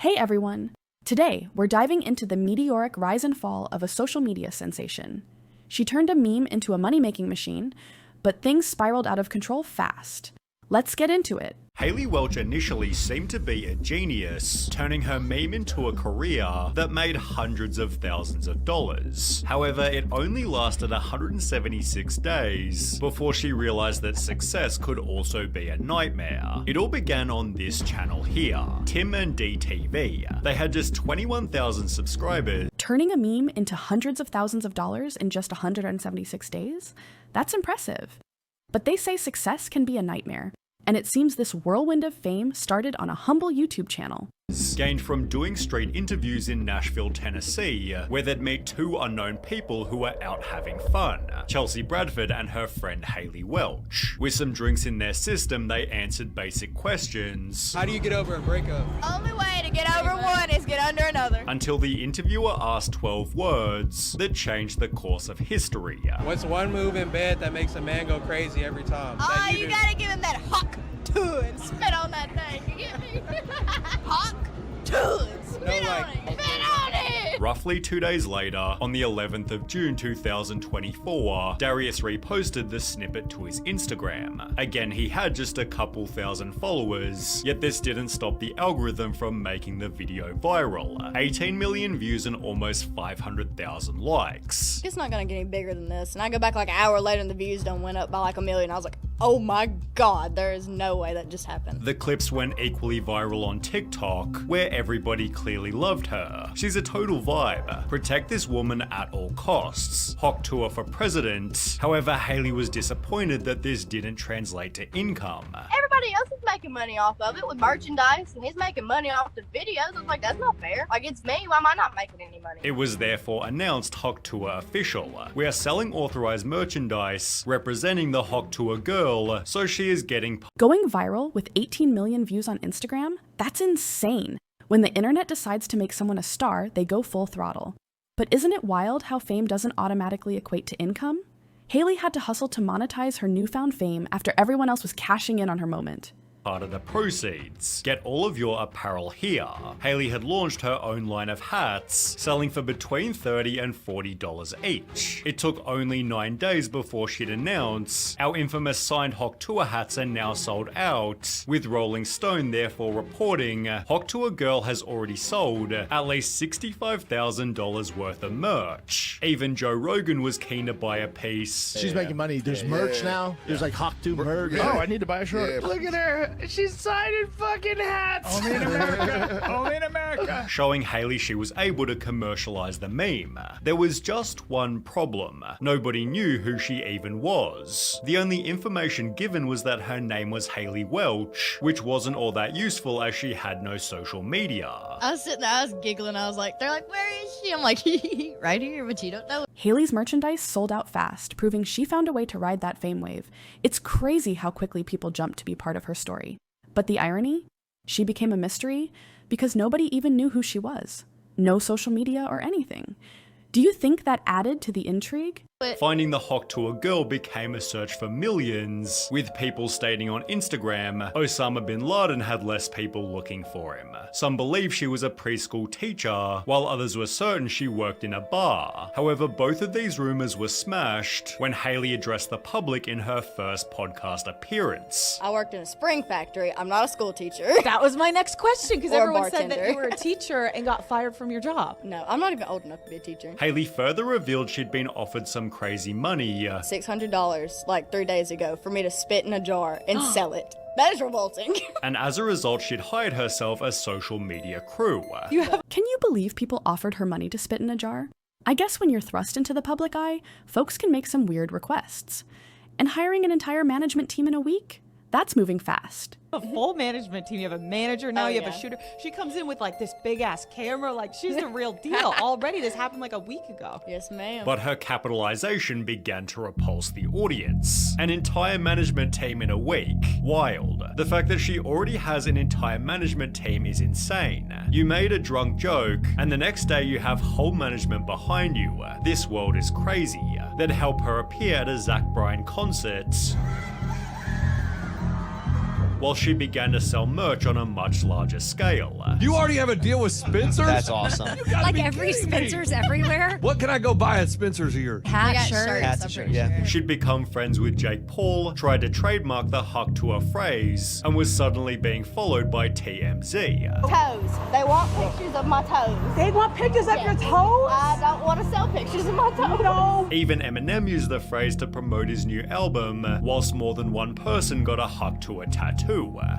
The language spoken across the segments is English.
Hey everyone! Today, we're diving into the meteoric rise and fall of a social media sensation. She turned a meme into a money-making machine, but things spiraled out of control fast. Let's get into it. Hayley Welch initially seemed to be a genius, turning her meme into a career that made hundreds of thousands of dollars. However, it only lasted 176 days before she realized that success could also be a nightmare. It all began on this channel here, Tim and DTV. They had just 21,000 subscribers. Turning a meme into hundreds of thousands of dollars in just 176 days? That's impressive. But they say success can be a nightmare. And it seems this whirlwind of fame started on a humble YouTube channel. Gained from doing street interviews in Nashville, Tennessee, where they'd meet two unknown people who were out having fun, Chelsea Bradford and her friend Hayley Welch. With some drinks in their system, they answered basic questions. How do you get over a breakup? Only way to get over one is get under another. Until the interviewer asked 12 words that changed the course of history. What's one move in bed that makes a man go crazy every time? Oh, you gotta give him that hawk Tuah and spit on that thing. You get me? Hawk Tuah and spit on it. Spit on it. Roughly 2 days later, on the 11th of June 2024, Darius reposted the snippet to his Instagram. Again, he had just a couple thousand followers, yet this didn't stop the algorithm from making the video viral. 18 million views and almost 500,000 likes. It's not gonna get any bigger than this. And I go back like an hour later and the views done went up by like 1 million. I was like, oh my god, there is no way that just happened. The clips went equally viral on TikTok, where everybody clearly loved her. She's a total vibe. Protect this woman at all costs. Hawk Tuah for president. However, Hayley was disappointed that this didn't translate to income. Everybody else is making money off of it with merchandise, and he's making money off the videos. I was like, that's not fair. Like, it's me. Why am I not making any money? It was therefore announced Hawk Tuah official. We are selling authorized merchandise representing the Hawk Tuah girl, so she is getting Going viral with 18 million views on Instagram? That's insane. When the internet decides to make someone a star, they go full throttle. But isn't it wild how fame doesn't automatically equate to income? Hayley had to hustle to monetize her newfound fame after everyone else was cashing in on her moment. part of the proceeds. Get all of your apparel here. Hayley had launched her own line of hats, selling for between $30 and $40 each. It took only 9 days before she'd announce, our infamous signed Hawk Tuah hats are now sold out, with Rolling Stone therefore reporting Hawk Tuah Girl has already sold at least $65,000 worth of merch. Even Joe Rogan was keen to buy a piece. She's making money. There's merch now. There's like Hawk Tuah merch. Oh, I need to buy a shirt. Look at her. She's signing fucking hats. Only in America. Only in America. Showing Hayley she was able to commercialize the meme. There was just one problem. Nobody knew who she even was. The only information given was that her name was Hayley Welch, which wasn't all that useful as she had no social media. I was sitting there, I was giggling, I was like, they're like, where is she? I'm like, right here, but you don't know. Hayley's merchandise sold out fast, proving she found a way to ride that fame wave. It's crazy how quickly people jumped to be part of her story. But the irony? She became a mystery because nobody even knew who she was. No social media or anything. Do you think that added to the intrigue? Finding the Hawk Tuah Girl became a search for millions, with people stating on Instagram Osama bin Laden had less people looking for him. Some believe she was a preschool teacher, while others were certain she worked in a bar. However, both of these rumors were smashed when Hayley addressed the public in her first podcast appearance. I worked in a spring factory. I'm not a school teacher. That was my next question, because Or a everyone said that bartender. you were a teacher and got fired from your job. No, I'm not even old enough to be a teacher. Hayley further revealed she'd been offered some crazy money. $600 like 3 days ago for me to spit in a jar and sell it. That is revolting. And as a result, she'd hired herself a social media crew. Can you believe people offered her money to spit in a jar? I guess when you're thrust into the public eye, folks can make some weird requests. And hiring an entire management team in a week? That's moving fast. A full management team. You have a manager now, you have yeah. a shooter. She comes in with like this big ass camera, like she's the real deal. Already this happened like a week ago. Yes, ma'am. But her capitalization began to repulse the audience. An entire management team in a week. Wild. The fact that she already has an entire management team is insane. You made a drunk joke, and the next day you have whole management behind you. This world is crazy. Then help her appear at a Zach Bryan concert. while she began to sell merch on a much larger scale. You already have a deal with Spencer's? That's awesome. Like every Spencer's everywhere? What can I go buy at Spencer's here? Hat, shirts. Hats and shirts, yeah. She'd become friends with Jake Paul, tried to trademark the Huck Tuah phrase, and was suddenly being followed by TMZ. Toes. They want pictures of my toes. They want pictures of your toes? I don't want to sell pictures of my toes. No. Even Eminem used the phrase to promote his new album, whilst more than one person got a Huck Tuah tattoo.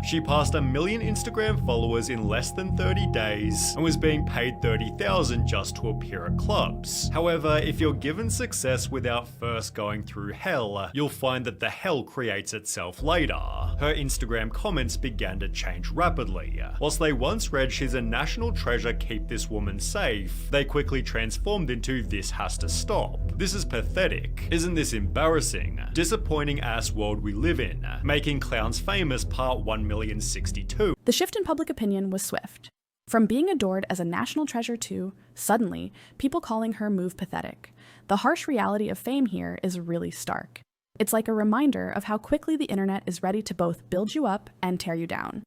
She passed 1 million Instagram followers in less than 30 days and was being paid $30,000 just to appear at clubs. However, if you're given success without first going through hell, you'll find that the hell creates itself later. Her Instagram comments began to change rapidly. Whilst they once read "she's a national treasure, keep this woman safe," they quickly transformed into "this has to stop. This is pathetic. Isn't this embarrassing? Disappointing ass world we live in. Making clowns famous part 1,062." The shift in public opinion was swift. From being adored as a national treasure to, suddenly, people calling her move pathetic. The harsh reality of fame here is really stark. It's like a reminder of how quickly the internet is ready to both build you up and tear you down.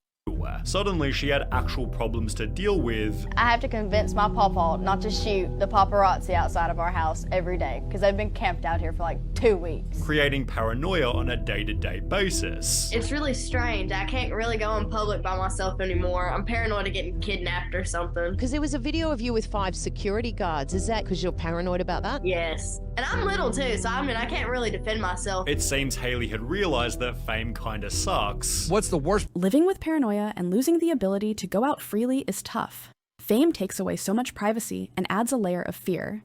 Suddenly, she had actual problems to deal with. I have to convince my pawpaw not to shoot the paparazzi outside of our house every day because they've been camped out here for like 2 weeks. Creating paranoia on a day-to-day basis. It's really strange. I can't really go in public by myself anymore. I'm paranoid of getting kidnapped or something. Because there was a video of you with 5 security guards. Is that because you're paranoid about that? Yes. And I'm little too, so I can't really defend myself. It seems Hailey had realized that fame kinda sucks. What's the worst? Living with paranoia and losing the ability to go out freely is tough. Fame takes away so much privacy and adds a layer of fear.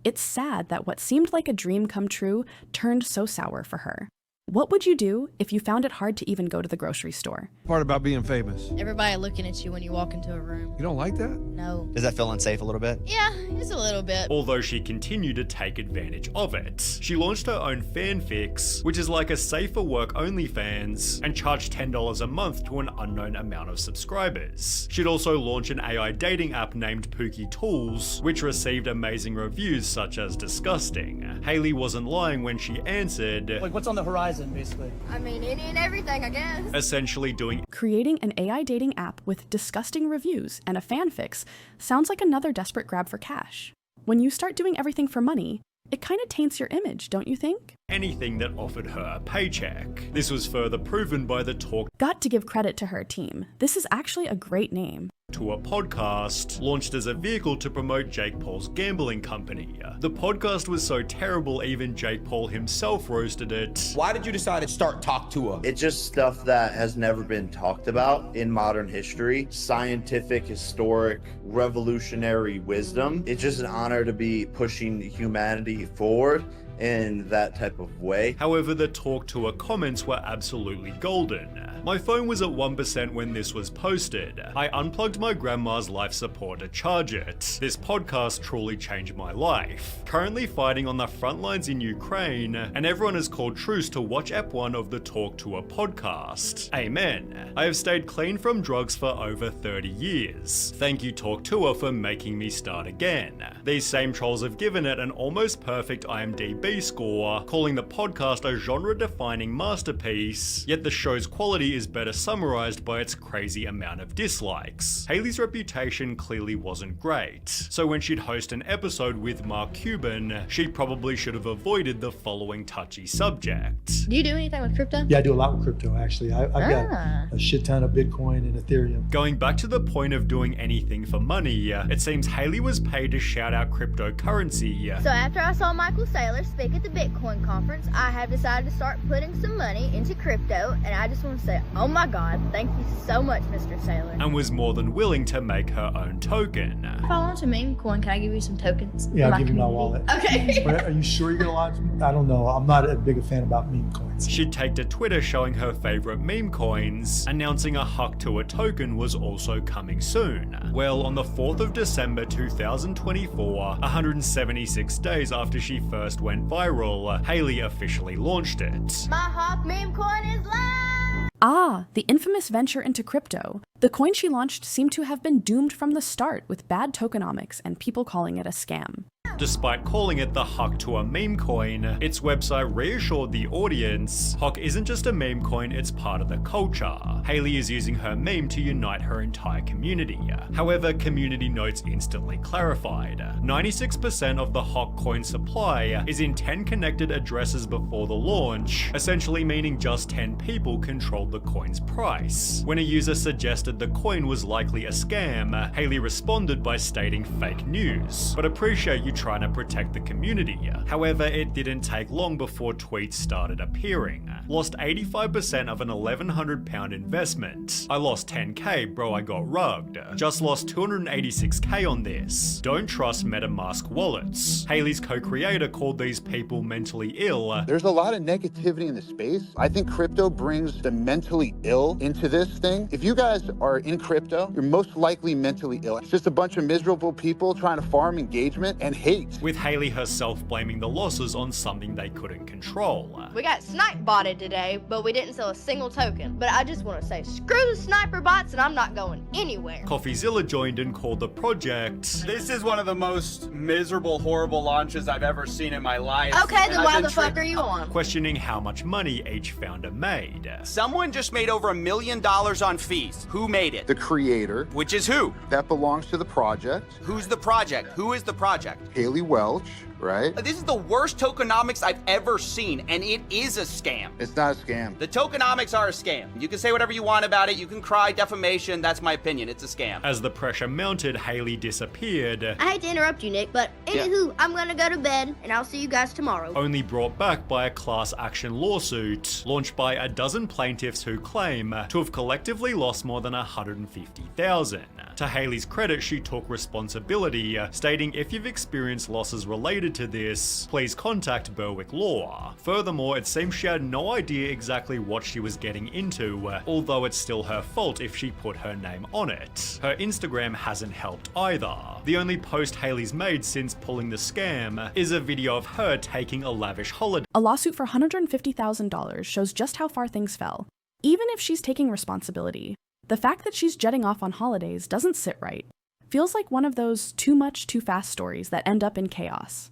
It's sad that what seemed like a dream come true turned so sour for her. What would you do if you found it hard to even go to the grocery store? Part about being famous. Everybody looking at you when you walk into a room. You don't like that? No. Does that feel unsafe a little bit? Yeah, just a little bit. Although she continued to take advantage of it. She launched her own fanfics, which is like a safer work OnlyFans, and charged $10 a month to an unknown amount of subscribers. She'd also launch an AI dating app named Pookie Tools, which received amazing reviews such as disgusting. Hailey wasn't lying when she answered, Like, what's on the horizon, basically? I mean, any and everything, I guess. essentially doing Creating an AI dating app with disgusting reviews and a fanfics sounds like another desperate grab for cash. When you start doing everything for money, it kind of taints your image, don't you think? anything that offered her a paycheck. This was further proven by the Talk Got to give credit to her team. This is actually a great name. Tuah podcast, launched as a vehicle to promote Jake Paul's gambling company. The podcast was so terrible even Jake Paul himself roasted it. Why did you decide to start Talk Tuah? It's just stuff that has never been talked about in modern history. Scientific, historic, revolutionary wisdom. It's just an honor to be pushing humanity forward in that type of way. However, the Talk Tuah comments were absolutely golden. My phone was at 1% when this was posted. I unplugged my grandma's life support to charge it. This podcast truly changed my life. Currently fighting on the front lines in Ukraine, and everyone has called truce to watch Ep 1 of the Talk Tuah podcast. Amen. I have stayed clean from drugs for over 30 years. Thank you Talk Tuah for making me start again. These same trolls have given it an almost perfect IMDb score, calling the podcast a genre-defining masterpiece, yet the show's quality is better summarized by its crazy amount of dislikes. Hailey's reputation clearly wasn't great, so when she'd host an episode with Mark Cuban, she probably should have avoided the following touchy subject. Do you do anything with crypto? Yeah, I do a lot with crypto, actually. I've got a shit ton of Bitcoin and Ethereum. Going back to the point of doing anything for money, it seems Hailey was paid to shout out cryptocurrency. So after I saw Michael Saylor speak at the Bitcoin conference, I have decided to start putting some money into crypto, and I just want to say, oh my God, thank you so much, Mr. Saylor. And was more than willing to make her own token. If I launch a meme coin, can I give you some tokens? Yeah, I'll give you my wallet. Okay. Are you sure you're gonna launch? I don't know. I'm not a big a fan about meme coins. She'd take to Twitter showing her favorite meme coins, announcing a Huck Tuah token was also coming soon. Well, on the 4th of December 2024, 176 days after she first went viral, Hailey officially launched it. My Hawk meme coin is live! Ah, the infamous venture into crypto. The coin she launched seemed to have been doomed from the start with bad tokenomics and people calling it a scam. Despite calling it the Tuah meme coin, its website reassured the audience Hawk isn't just a meme coin, it's part of the culture. Hailey is using her meme to unite her entire community. However, community notes instantly clarified. 96% of the Hawk coin supply is in 10 connected addresses before the launch, essentially meaning just 10 people controlled the coin's price. When a user suggested the coin was likely a scam, Hailey responded by stating fake news, but appreciate you trying to protect the community. However, it didn't take long before tweets started appearing. Lost 85% of an £1,100 investment. I lost 10k, bro, I got rugged. Just lost 286k on this. Don't trust MetaMask wallets. Hailey's co-creator called these people mentally ill. There's a lot of negativity in the space. I think crypto brings the mentally ill into this thing. If you guys are in crypto, you're most likely mentally ill. It's just a bunch of miserable people trying to farm engagement and hate. With Hailey herself blaming the losses on something they couldn't control. We got snipe botted today, but we didn't sell a single token. But I just want to say, screw the sniper bots and I'm not going anywhere. CoffeeZilla joined and called the project. This is one of the most miserable, horrible launches I've ever seen in my life. Okay, then why the fuck are you on? Questioning how much money each founder made. Someone just made over $1 million on fees. Who made it? The creator. Which is who? That belongs to the project. Who's the project? Who is the project? Haley Welch, right? This is the worst tokenomics I've ever seen, and it is a scam. It's not a scam. The tokenomics are a scam. You can say whatever you want about it. You can cry defamation. That's my opinion. It's a scam. As the pressure mounted, Hailey disappeared. I hate to interrupt you, Nick, but anywho, I'm gonna go to bed, and I'll see you guys tomorrow. Only brought back by a class action lawsuit, launched by a dozen plaintiffs who claim to have collectively lost more than $150,000. To Hailey's credit, she took responsibility, stating if you've experienced losses related to this, please contact Berwick Law. Furthermore, it seems she had no idea exactly what she was getting into, although it's still her fault if she put her name on it. Her Instagram hasn't helped either. The only post Hailey's made since pulling the scam is a video of her taking a lavish holiday. A lawsuit for $150,000 shows just how far things fell. Even if she's taking responsibility, the fact that she's jetting off on holidays doesn't sit right. Feels like one of those too much, too fast stories that end up in chaos.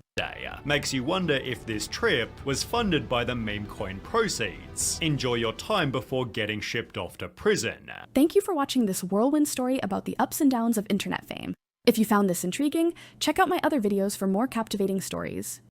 Makes you wonder if this trip was funded by the meme coin proceeds. Enjoy your time before getting shipped off to prison. Thank you for watching this whirlwind story about the ups and downs of internet fame. If you found this intriguing, check out my other videos for more captivating stories.